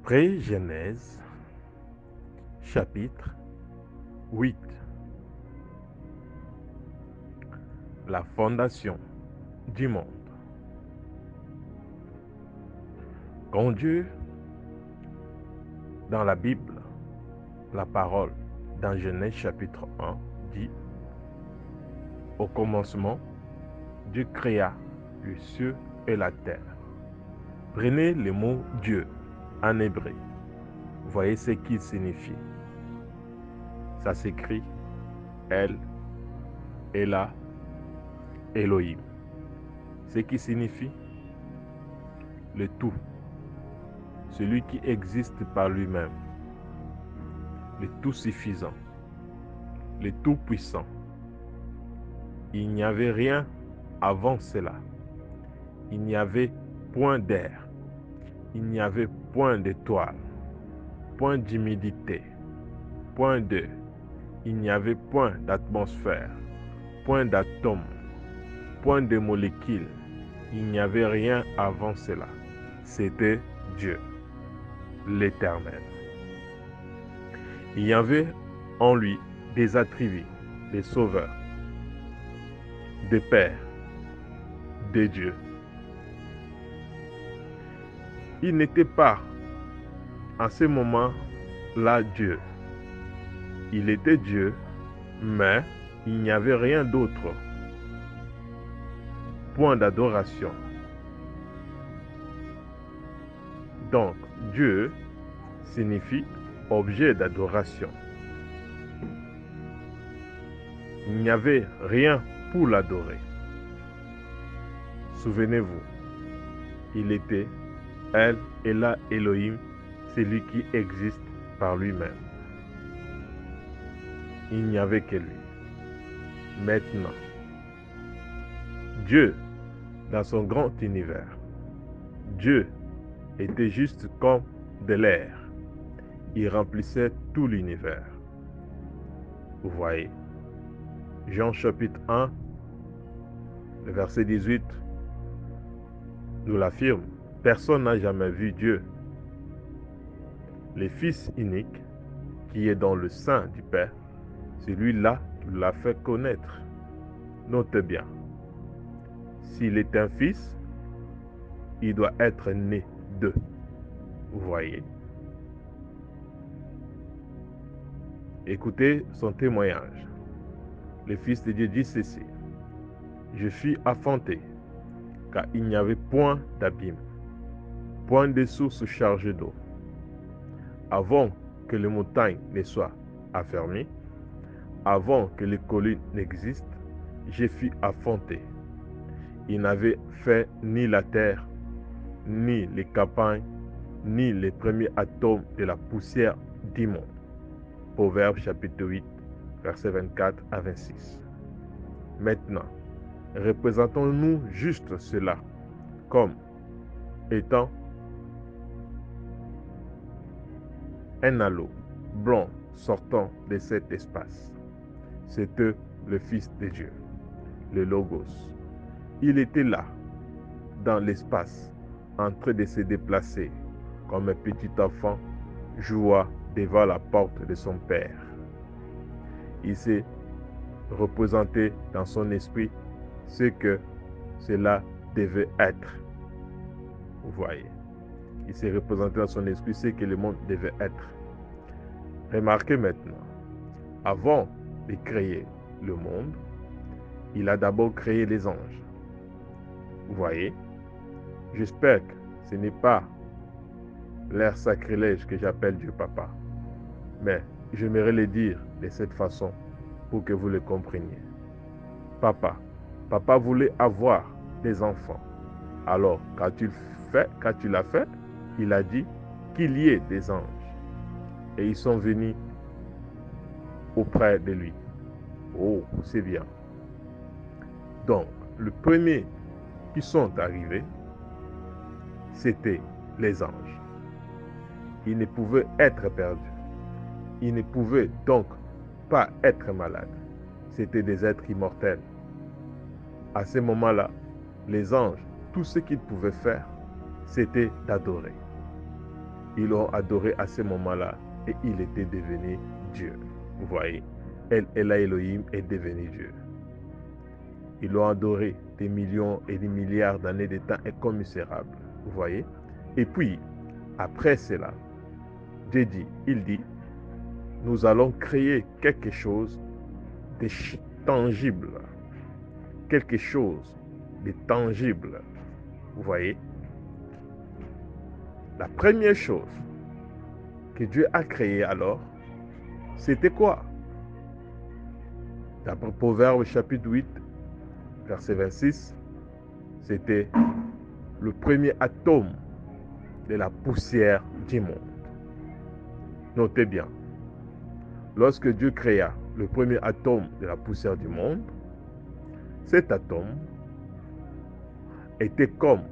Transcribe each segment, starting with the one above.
Pré-Genèse, chapitre 8. La fondation du monde. Quand Dieu, dans la Bible, la parole, dans Genèse chapitre 1, dit: au commencement, Dieu créa les cieux et la terre. Prenez le mot Dieu en hébreu. Voyez ce qu'il signifie. Ça s'écrit El, Ela, Elohim. Ce qui signifie le tout, celui qui existe par lui-même, le tout suffisant, le tout puissant. Il n'y avait rien avant cela. Il n'y avait point d'air, il n'y avait point d'étoile, point d'humidité, point d'eau, il n'y avait point d'atmosphère, point d'atomes, point de molécules. Il n'y avait rien avant cela. C'était Dieu, l'Éternel. Il y avait en lui des attributs, des sauveurs, des pères, des dieux. Il n'était pas en ce moment-là Dieu. Il était Dieu, mais il n'y avait rien d'autre. Point d'adoration. Donc, Dieu signifie objet d'adoration. Il n'y avait rien pour l'adorer. Souvenez-vous, il était El, Ela, Elohim, celui qui existe par lui-même. Il n'y avait que lui. Maintenant, Dieu, dans son grand univers, Dieu était juste comme de l'air. Il remplissait tout l'univers. Vous voyez, Jean chapitre 1, le verset 18, nous l'affirme: personne n'a jamais vu Dieu. Le Fils unique, qui est dans le sein du Père, celui-là qui l'a fait connaître. Notez bien, s'il est un fils, il doit être né d'eux. Vous voyez. Écoutez son témoignage. Le Fils de Dieu dit ceci: je fus enfanté, car il n'y avait point d'abîme, point de source chargée d'eau. Avant que les montagnes ne soient affermies, avant que les collines n'existent, je fus enfanté. Il n'avait fait ni la terre, ni les campagnes, ni les premiers atomes de la poussière du monde. Proverbe chapitre 8, versets 24 à 26. Maintenant, représentons-nous juste cela comme étant un halo blanc sortant de cet espace. C'était le Fils de Dieu, le Logos. Il était là, dans l'espace, en train de se déplacer comme un petit enfant jouant devant la porte de son père. Il s'est représenté dans son esprit ce que cela devait être. Vous voyez, il s'est représenté dans son esprit ce que le monde devait être. Remarquez maintenant, avant de créer le monde, il a d'abord créé les anges. Vous voyez, j'espère que ce n'est pas l'air sacrilège que j'appelle Dieu Papa, mais j'aimerais le dire de cette façon pour que vous le compreniez. Papa voulait avoir des enfants. Alors, quand tu l'as fait, il a dit qu'il y ait des anges. Et ils sont venus auprès de lui. Oh, c'est bien. Donc, le premier qui sont arrivés, c'était les anges. Ils ne pouvaient être perdus. Ils ne pouvaient donc pas être malades. C'étaient des êtres immortels. À ce moment-là, les anges, tout ce qu'ils pouvaient faire, c'était d'adorer. Ils l'ont adoré à ce moment-là et il était devenu Dieu. Vous voyez, El Elohim est devenu Dieu. Ils l'ont adoré des millions et des milliards d'années de temps incommensurable. Vous voyez. Et puis, après cela, Dieu dit, il dit, nous allons créer quelque chose de tangible. Quelque chose de tangible. Vous voyez. La première chose que Dieu a créée alors, c'était quoi? D'après Proverbe chapitre 8, verset 26, c'était le premier atome de la poussière du monde. Notez bien, lorsque Dieu créa le premier atome de la poussière du monde, cet atome était comme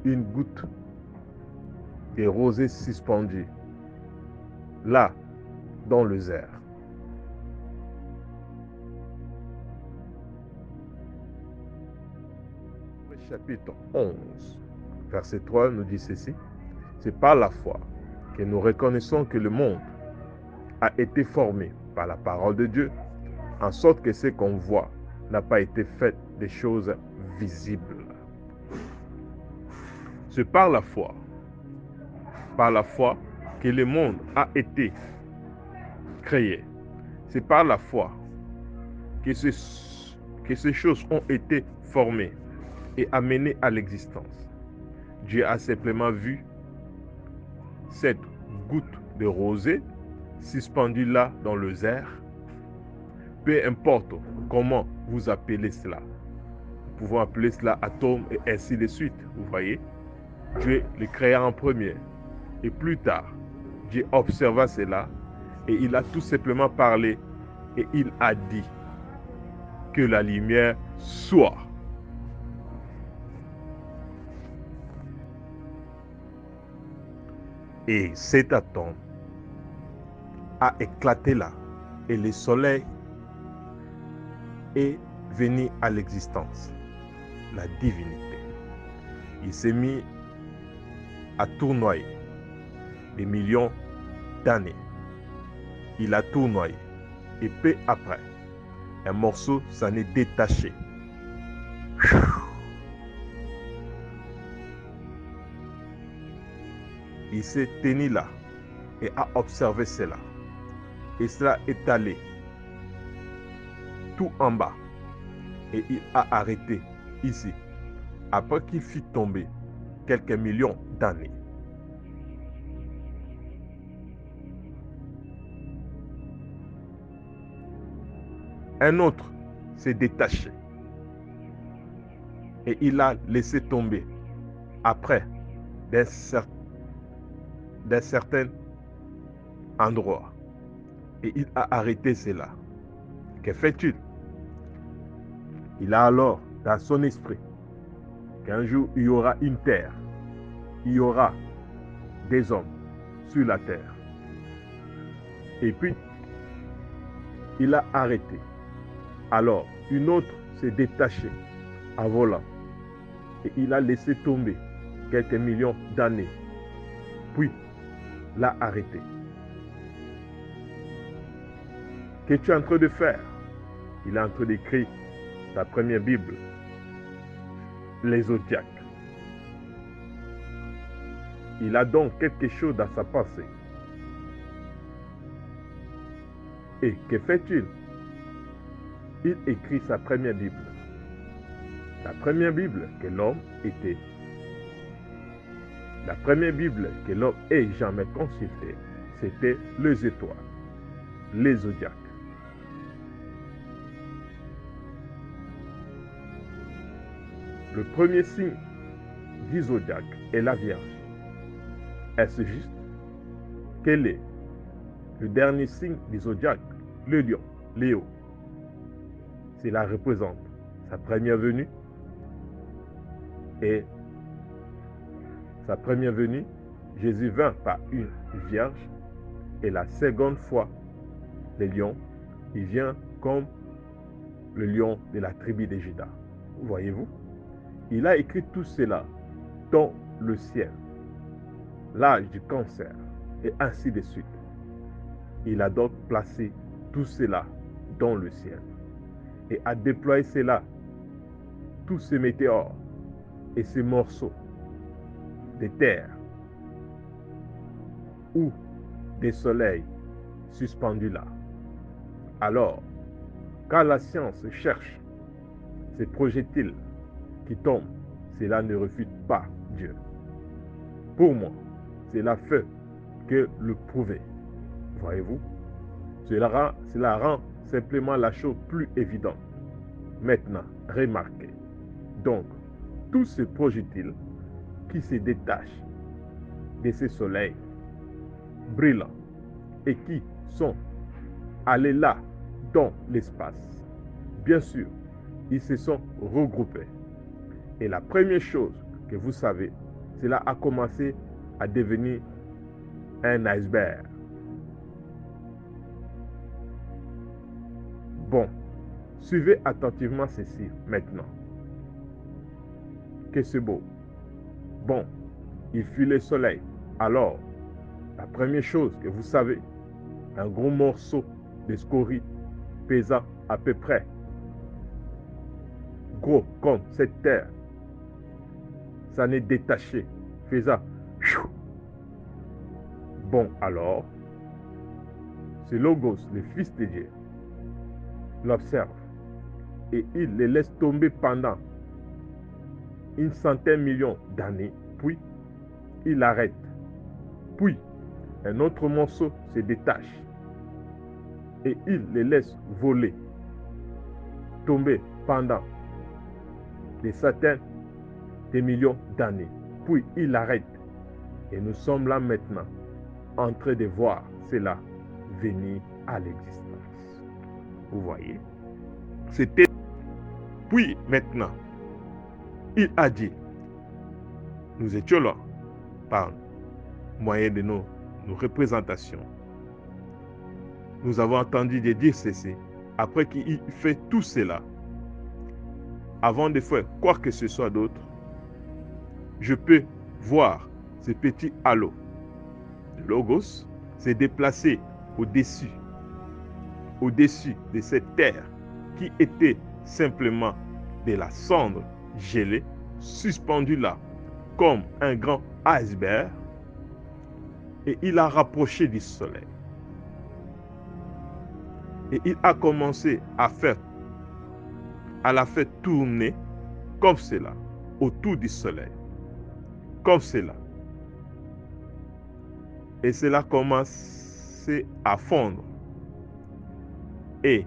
une goutte de rosée suspendue là dans le désert. Chapitre 11, verset 3 nous dit ceci. C'est par la foi que nous reconnaissons que le monde a été formé par la parole de Dieu, en sorte que ce qu'on voit n'a pas été fait des choses visibles. C'est par la foi que le monde a été créé. C'est par la foi que ces choses ont été formées et amenées à l'existence. Dieu a simplement vu cette goutte de rosée suspendue là dans le désert. Peu importe comment vous appelez cela. Nous pouvons appeler cela atome et ainsi de suite. Vous voyez, Dieu le créa en premier. Et plus tard, Dieu observa cela et il a tout simplement parlé et il a dit que la lumière soit. Et cet atome a éclaté là et le soleil est venu à l'existence, la divinité. Il s'est mis à tournoyer des millions d'années. Il a tournoyé et peu après, un morceau s'en est détaché. Il s'est tenu là et a observé cela. Et cela est allé tout en bas. Et il a arrêté ici, après qu'il fut tombé quelques millions d'années. Un autre s'est détaché. Et il a laissé tomber après d'un certain endroit. Et il a arrêté cela. Que fait-il? Il a alors dans son esprit qu'un jour il y aura une terre, il y aura des hommes sur la terre. Et puis, il a arrêté. Alors, une autre s'est détachée en volant. Et il a laissé tomber quelques millions d'années. Puis, l'a arrêté. Qu'es-tu en train de faire? Il est en train d'écrire sa première Bible, les zodiaques. Il a donc quelque chose dans sa pensée. Et que fait-il? Il écrit sa première Bible. La première Bible que l'homme était. La première Bible que l'homme ait jamais consultée, c'était les étoiles, les zodiaques. Le premier signe du zodiaque est la Vierge. Est-ce juste? Quel est le dernier signe du zodiaque? Le lion, Léo. Cela représente sa première venue. Et sa première venue, Jésus vint par une vierge. Et la seconde fois, le lion, il vient comme le lion de la tribu de Juda. Voyez-vous? Il a écrit tout cela dans le ciel. l'âge du cancer, et ainsi de suite. Il a donc placé tout cela dans le ciel et a déployé cela, tous ces météores et ces morceaux de terre ou des soleils suspendus là. Alors, quand la science cherche ces projectiles qui tombent, cela ne refute pas Dieu. Pour moi, cela fait que le prouver. Voyez-vous, cela rend simplement la chose plus évidente. Maintenant, remarquez. Donc, tous ces projectiles qui se détachent de ces soleils brillants et qui sont allés là dans l'espace, bien sûr, ils se sont regroupés. Et la première chose que vous savez, cela a commencé à devenir un iceberg. Bon, suivez attentivement ceci maintenant. Que c'est beau. Bon, il fuit le soleil. Alors, la première chose que vous savez, un gros morceau de scorie pesant à peu près gros comme cette terre, ça n'est détaché, faisant. Bon alors, ce Logos, le Fils de Dieu, l'observe et il les laisse tomber pendant une centaine de millions d'années, puis il arrête. Puis un autre morceau se détache et il les laisse voler, tomber pendant des centaines de millions d'années. Puis il arrête. Et nous sommes là maintenant en train de voir cela venir à l'existence. Vous voyez? C'était. Puis maintenant, il a dit, nous étions là par moyen de nos représentations. Nous avons entendu de dire ceci. Après qu'il fait tout cela, avant de faire quoi que ce soit d'autre, je peux voir ce petit halo de Logos se déplacer au-dessus de cette terre qui était simplement de la cendre gelée, suspendue là comme un grand iceberg, et il a rapproché du soleil. Et il a commencé à la faire tourner comme cela, autour du soleil, comme cela. Et cela commençait à fondre. Et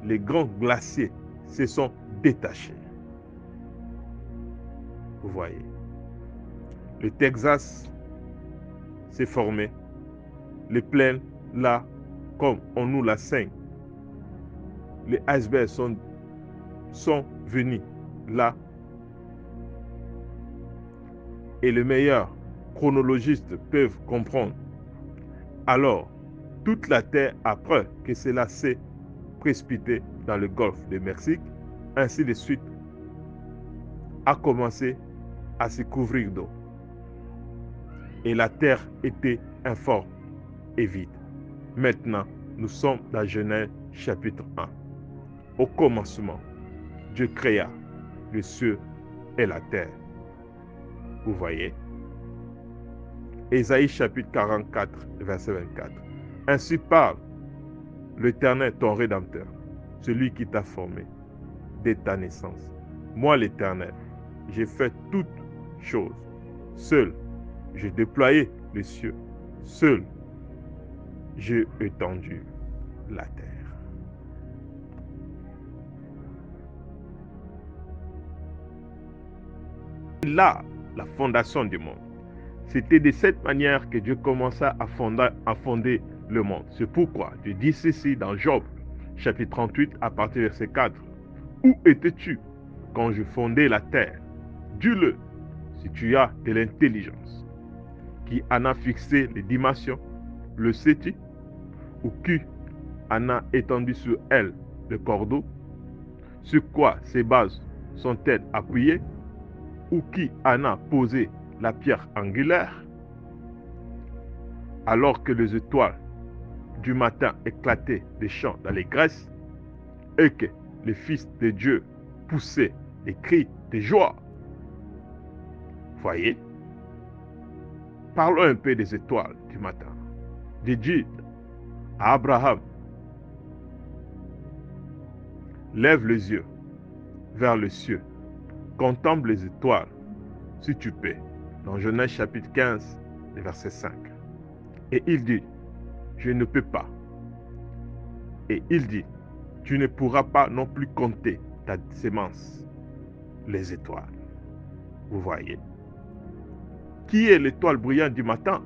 les grands glaciers se sont détachés. Vous voyez, le Texas s'est formé, les plaines là, comme on nous l'enseigne, les icebergs sont venus là. Et les meilleurs chronologistes peuvent comprendre. Alors, toute la terre, après que cela s'est précipité dans le golfe du Mexique, ainsi de suite, a commencé à se couvrir d'eau. Et la terre était informe et vide. Maintenant, nous sommes dans Genèse chapitre 1. Au commencement, Dieu créa le ciel et la terre. Vous voyez? Ésaïe chapitre 44, verset 24. Ainsi parle l'Éternel, ton Rédempteur, celui qui t'a formé dès ta naissance. Moi, l'Éternel, j'ai fait toutes choses. Seul, j'ai déployé les cieux. Seul, j'ai étendu la terre. Là, la fondation du monde. C'était de cette manière que Dieu commença à fonder le monde. C'est pourquoi Dieu dit ceci dans Job, chapitre 38, à partir du verset 4. Où étais-tu quand je fondais la terre? Dis-le, si tu as de l'intelligence. Qui en a fixé les dimensions? Le sais-tu? Ou qui en a étendu sur elle le cordeau? Sur quoi ces bases sont-elles appuyées? Ou qui en a posé la pierre angulaire? alors que les étoiles du matin éclataient des chants d'allégresse et que les fils de Dieu poussaient des cris de joie. Voyez, parlons un peu des étoiles du matin. Dieu dit à Abraham, lève les yeux vers le ciel, contemple les étoiles si tu peux. Dans Genèse chapitre 15, verset 5. Et il dit, je ne peux pas. Et il dit, tu ne pourras pas non plus compter ta sémence, les étoiles. Vous voyez. Qui est l'étoile brillante du matin?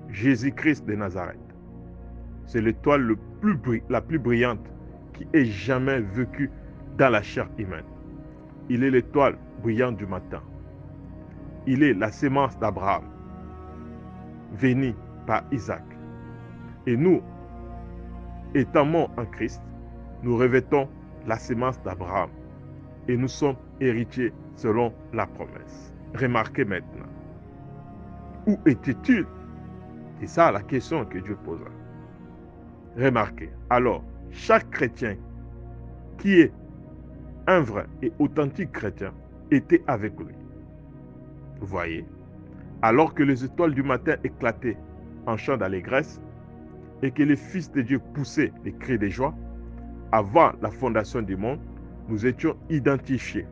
Jésus-Christ de Nazareth. C'est l'étoile la plus brillante qui ait jamais vécu dans la chair humaine. Il est l'étoile brillante du matin. Il est la sémence d'Abraham, bénie par Isaac. Et nous, étant morts en Christ, nous revêtons la sémence d'Abraham et nous sommes héritiers selon la promesse. Remarquez maintenant, où était-il? C'est ça la question que Dieu pose. Remarquez, alors, chaque chrétien qui est un vrai et authentique chrétien était avec lui. Vous voyez, alors que les étoiles du matin éclataient en chants d'allégresse et que les fils de Dieu poussaient des cris de joie, avant la fondation du monde, nous étions identifiés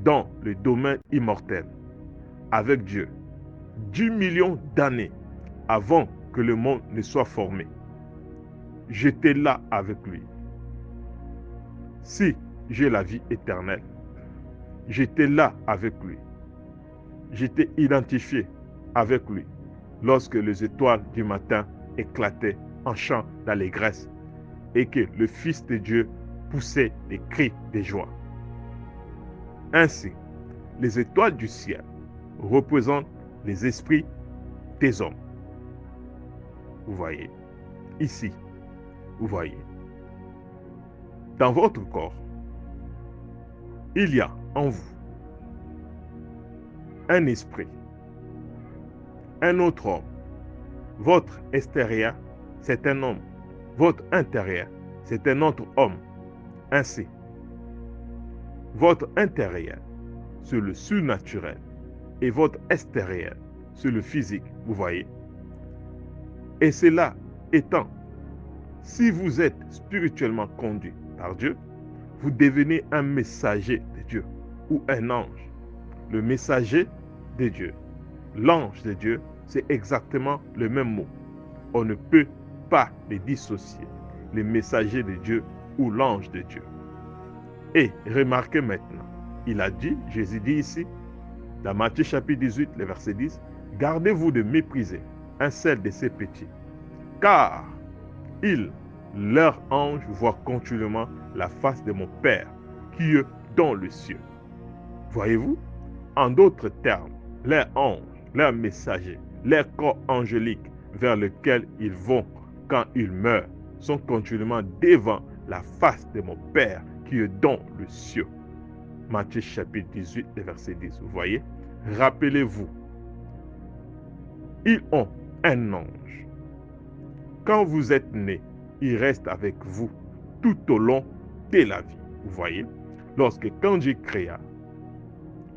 dans le domaine immortel avec Dieu 10 millions d'années avant que le monde ne soit formé. J'étais là avec lui. Si j'ai la vie éternelle, j'étais là avec lui. J'étais identifié avec lui lorsque les étoiles du matin éclataient en chants d'allégresse et que le Fils de Dieu poussait des cris de joie. Ainsi, les étoiles du ciel représentent les esprits des hommes. Vous voyez, ici, vous voyez, dans votre corps, il y a en vous un esprit, un autre homme. Votre extérieur, c'est un homme. Votre intérieur, c'est un autre homme. Ainsi, votre intérieur, c'est le surnaturel et votre extérieur, c'est le physique. Vous voyez? Et cela étant, si vous êtes spirituellement conduit par Dieu, vous devenez un messager de Dieu ou un ange. Le messager de Dieu, l'ange de Dieu, c'est exactement le même mot. On ne peut pas les dissocier, le messager de Dieu ou l'ange de Dieu. Et remarquez maintenant, il a dit, Jésus dit ici, dans Matthieu chapitre 18, le verset 10, « Gardez-vous de mépriser un seul de ces petits, car ils, leurs anges, voient continuellement la face de mon Père qui est dans le ciel. » Voyez-vous? En d'autres termes, leurs anges, leurs messagers, leurs corps angéliques vers lesquels ils vont quand ils meurent, sont continuellement devant la face de mon Père qui est dans le ciel. Matthieu chapitre 18, verset 10. Vous voyez? Rappelez-vous, ils ont un ange. Quand vous êtes né, il reste avec vous tout au long de la vie. Vous voyez? Quand Dieu créa,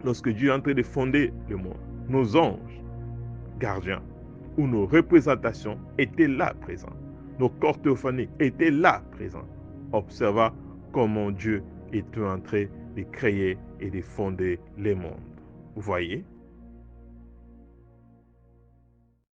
lorsque Dieu est en train de fonder le monde, nos anges gardiens ou nos représentations étaient là présents. Nos corps théophaniques étaient là présents. Observez comment Dieu est en train de créer et de fonder le monde. Vous voyez?